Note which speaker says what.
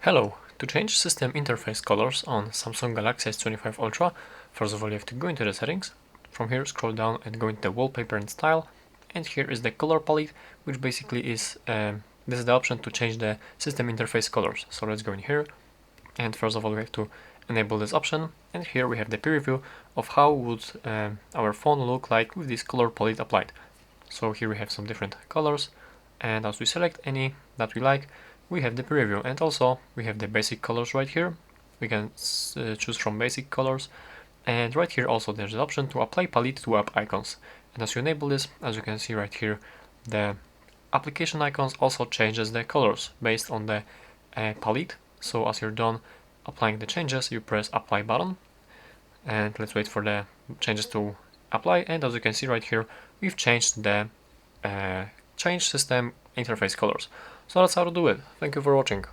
Speaker 1: Hello! To change system interface colors on Samsung Galaxy S25 Ultra, first of all you have to go into the settings. From here scroll down and go into the wallpaper and style, and here is the color palette, which basically is this is the option to change the system interface colors. So let's go in here, and first of all we have to enable this option, and here we have the preview of how would our phone look like with this color palette applied. So here we have some different colors, and as we select any that we like, we have the preview, and also we have the basic colors right here. We can choose from basic colors, and right here also there's the option to apply palette to app icons. And as you enable this, as you can see right here, the application icons also changes the colors based on the palette. So as you're done applying the changes, you press apply button, and let's wait for the changes to apply. And as you can see right here, we've changed the change system interface colors. So that's how to do it. Thank you for watching.